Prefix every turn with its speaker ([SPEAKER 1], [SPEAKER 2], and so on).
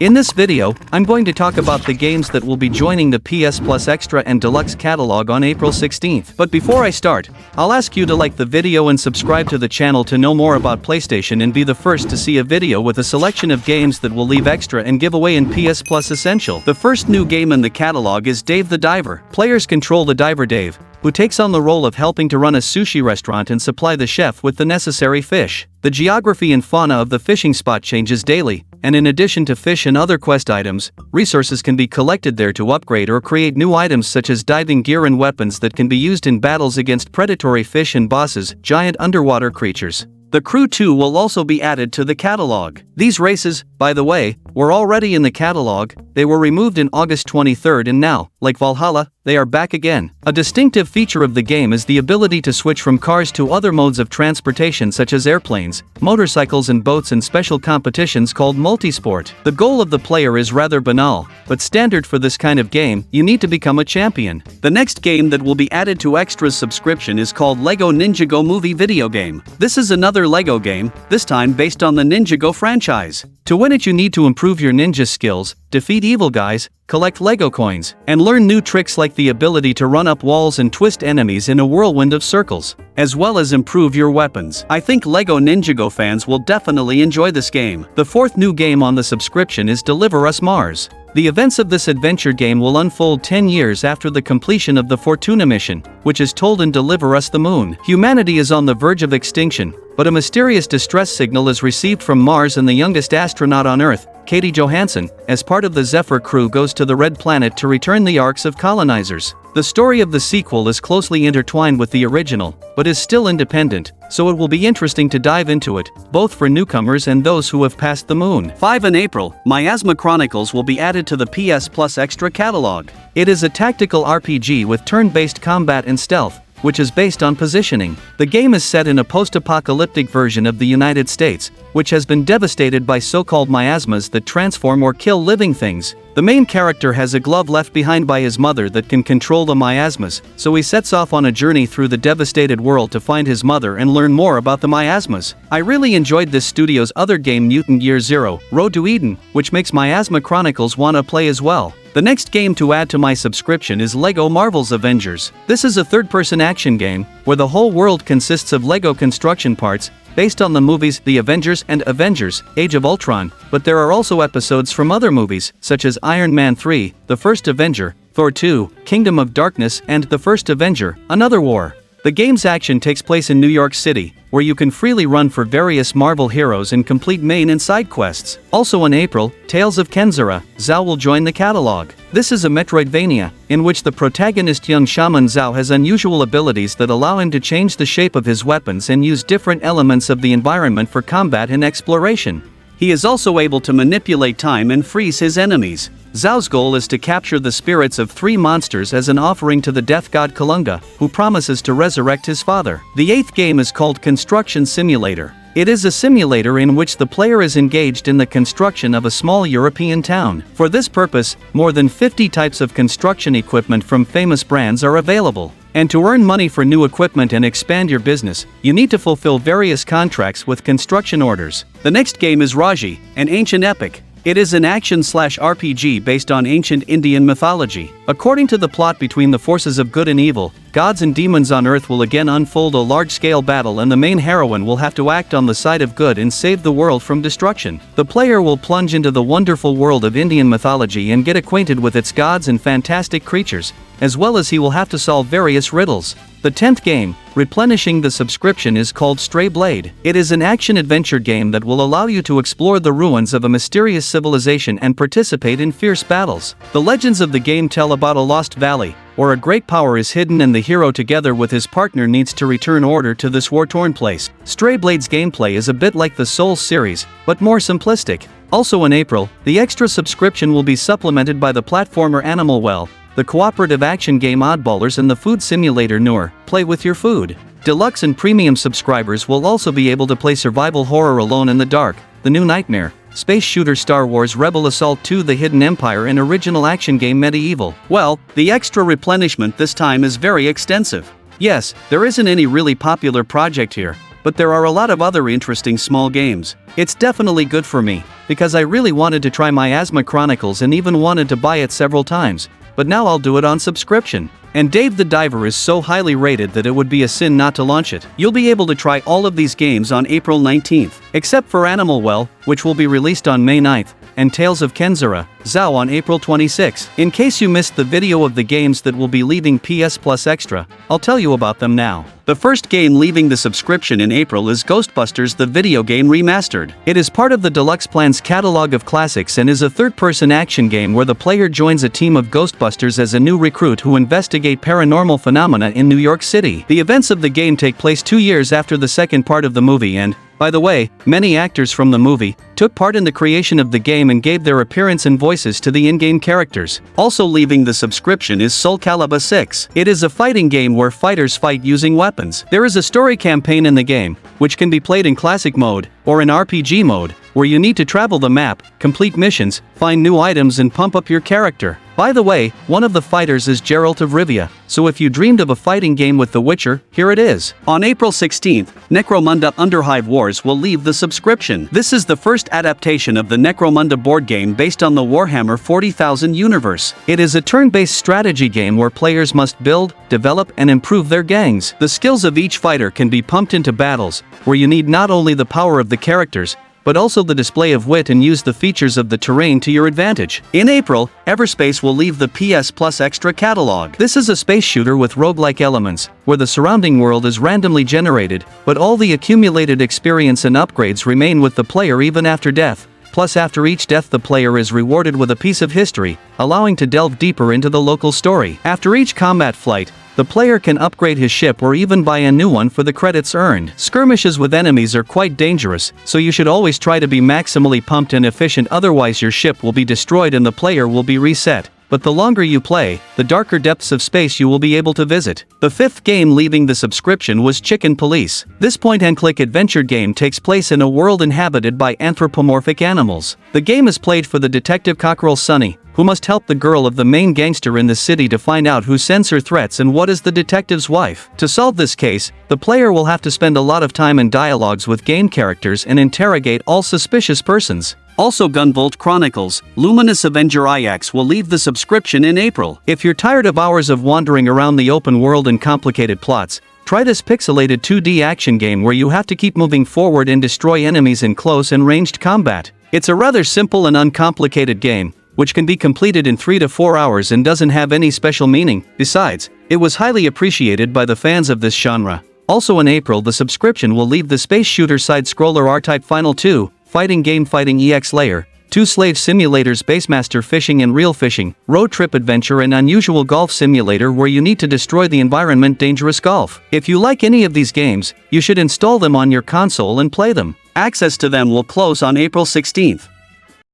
[SPEAKER 1] In this video, I'm going to talk about the games that will be joining the PS Plus Extra and Deluxe catalog on April 16th. But before I start, I'll ask you to like the video and subscribe to the channel to know more about PlayStation and be the first to see a video with a selection of games that will leave extra and give away in PS Plus Essential. The first new game in the catalog is Dave the Diver. Players control the diver Dave, who takes on the role of helping to run a sushi restaurant and supply the chef with the necessary fish. The geography and fauna of the fishing spot changes daily, and in addition to fish and other quest items, resources can be collected there to upgrade or create new items such as diving gear and weapons that can be used in battles against predatory fish and bosses, giant underwater creatures. The Crew 2 will also be added to the catalog. These races, by the way, were already in the catalog. They were removed in August 23rd and now, like Valhalla, they are back again. A distinctive feature of the game is the ability to switch from cars to other modes of transportation such as airplanes, motorcycles and boats in special competitions called multisport. The goal of the player is rather banal, but standard for this kind of game, you need to become a champion. The next game that will be added to Extra's subscription is called LEGO Ninjago Movie Video Game. This is another LEGO game, this time based on the Ninjago franchise. To win it you need to improve your ninja skills, defeat evil guys, collect LEGO coins, and learn new tricks like the ability to run up walls and twist enemies in a whirlwind of circles, as well as improve your weapons. I think LEGO Ninjago fans will definitely enjoy this game. The fourth new game on the subscription is Deliver Us Mars. The events of this adventure game will unfold 10 years after the completion of the Fortuna mission, which is told in Deliver Us the Moon. Humanity is on the verge of extinction, but a mysterious distress signal is received from Mars and the youngest astronaut on Earth, Katie Johansson, as part of the Zephyr crew goes to the Red Planet to return the arks of colonizers. The story of the sequel is closely intertwined with the original, but is still independent, so it will be interesting to dive into it, both for newcomers and those who have passed the moon. 5 in April, Miasma Chronicles will be added to the PS Plus Extra catalog. It is a tactical RPG with turn-based combat and stealth, which is based on positioning. The game is set in a post-apocalyptic version of the United States, which has been devastated by so-called miasmas that transform or kill living things. The main character has a glove left behind by his mother that can control the miasmas, so he sets off on a journey through the devastated world to find his mother and learn more about the miasmas. I really enjoyed this studio's other game Mutant Year Zero, Road to Eden, which makes Miasma Chronicles wanna play as well. The next game to add to my subscription is LEGO Marvel's Avengers. This is a third-person action game, where the whole world consists of LEGO construction parts, based on the movies The Avengers and Avengers, Age of Ultron, but there are also episodes from other movies, such as Iron Man 3, The First Avenger, Thor 2, Kingdom of Darkness and The First Avenger, Another War. The game's action takes place in New York City, where you can freely run for various Marvel heroes and complete main and side quests. Also in April, Tales of Kenzera, Zhao will join the catalog. This is a Metroidvania, in which the protagonist young shaman Zhao has unusual abilities that allow him to change the shape of his weapons and use different elements of the environment for combat and exploration. He is also able to manipulate time and freeze his enemies. Zhao's goal is to capture the spirits of 3 monsters as an offering to the death god Kalunga, who promises to resurrect his father. The 8th game is called Construction Simulator. It is a simulator in which the player is engaged in the construction of a small European town. For this purpose, more than 50 types of construction equipment from famous brands are available. And to earn money for new equipment and expand your business, you need to fulfill various contracts with construction orders. The next game is Raji, an ancient epic. It is an action/RPG based on ancient Indian mythology. According to the plot between the forces of good and evil, gods and demons on Earth will again unfold a large-scale battle and the main heroine will have to act on the side of good and save the world from destruction. The player will plunge into the wonderful world of Indian mythology and get acquainted with its gods and fantastic creatures, as well as he will have to solve various riddles. The 10th game, replenishing the subscription, is called Stray Blade. It is an action-adventure game that will allow you to explore the ruins of a mysterious civilization and participate in fierce battles. The legends of the game tell about a lost valley, where a great power is hidden and the hero together with his partner needs to return order to this war-torn place. Stray Blade's gameplay is a bit like the Souls series, but more simplistic. Also in April, the extra subscription will be supplemented by the platformer Animal Well, the cooperative action game Oddballers and the food simulator Nour, Play with Your Food. Deluxe and premium subscribers will also be able to play survival horror Alone in the Dark, The New Nightmare, space shooter Star Wars Rebel Assault 2 The Hidden Empire and original action game MediEvil. Well, the extra replenishment this time is very extensive. Yes, there isn't any really popular project here, but there are a lot of other interesting small games. It's definitely good for me, because I really wanted to try Miasma Chronicles and even wanted to buy it several times, but now I'll do it on subscription. And Dave the Diver is so highly rated that it would be a sin not to launch it. You'll be able to try all of these games on April 19th, except for Animal Well, which will be released on May 9th, and Tales of Kenzera, Zhao on April 26. In case you missed the video of the games that will be leaving PS Plus Extra, I'll tell you about them now. The first game leaving the subscription in April is Ghostbusters the Video Game Remastered. It is part of the Deluxe Plan's catalog of classics and is a third-person action game where the player joins a team of Ghostbusters as a new recruit who investigate paranormal phenomena in New York City. The events of the game take place 2 years after the second part of the movie and, by the way, many actors from the movie took part in the creation of the game and gave their appearance and voices to the in-game characters. Also leaving the subscription is Soul Calibur 6. It is a fighting game where fighters fight using weapons. There is a story campaign in the game, which can be played in classic mode, or in RPG mode, where you need to travel the map, complete missions, find new items and pump up your character. By the way, one of the fighters is Geralt of Rivia, so if you dreamed of a fighting game with The Witcher, here it is. On April 16th, Necromunda Underhive Wars will leave the subscription. This is the first adaptation of the Necromunda board game based on the Warhammer 40,000 universe. It is a turn-based strategy game where players must build, develop and improve their gangs. The skills of each fighter can be pumped into battles, where you need not only the power of the characters, but also the display of wit and use the features of the terrain to your advantage. In April, Everspace will leave the PS Plus Extra catalog. This is a space shooter with roguelike elements, where the surrounding world is randomly generated, but all the accumulated experience and upgrades remain with the player even after death. Plus after each death the player is rewarded with a piece of history, allowing to delve deeper into the local story. After each combat flight, the player can upgrade his ship or even buy a new one for the credits earned. Skirmishes with enemies are quite dangerous, so you should always try to be maximally pumped and efficient, otherwise your ship will be destroyed and the player will be reset. But the longer you play, the darker depths of space you will be able to visit. The fifth game leaving the subscription was Chicken Police. This point-and-click adventure game takes place in a world inhabited by anthropomorphic animals. The game is played for the detective cockerel Sunny, who must help the girl of the main gangster in the city to find out who sends her threats and what is the detective's wife. To solve this case, the player will have to spend a lot of time in dialogues with game characters and interrogate all suspicious persons. Also Gunvolt Chronicles, Luminous Avenger Ajax will leave the subscription in April. If you're tired of hours of wandering around the open world and complicated plots, try this pixelated 2D action game where you have to keep moving forward and destroy enemies in close and ranged combat. It's a rather simple and uncomplicated game, which can be completed in 3 to 4 hours and doesn't have any special meaning. Besides, it was highly appreciated by the fans of this genre. Also in April the subscription will leave the space shooter side-scroller R-Type Final 2, fighting game Fighting EX Layer, 2 slave simulators Basemaster Fishing and Real Fishing, Road Trip Adventure and Unusual Golf Simulator where you need to destroy the environment Dangerous Golf. If you like any of these games, you should install them on your console and play them. Access to them will close on April 16th.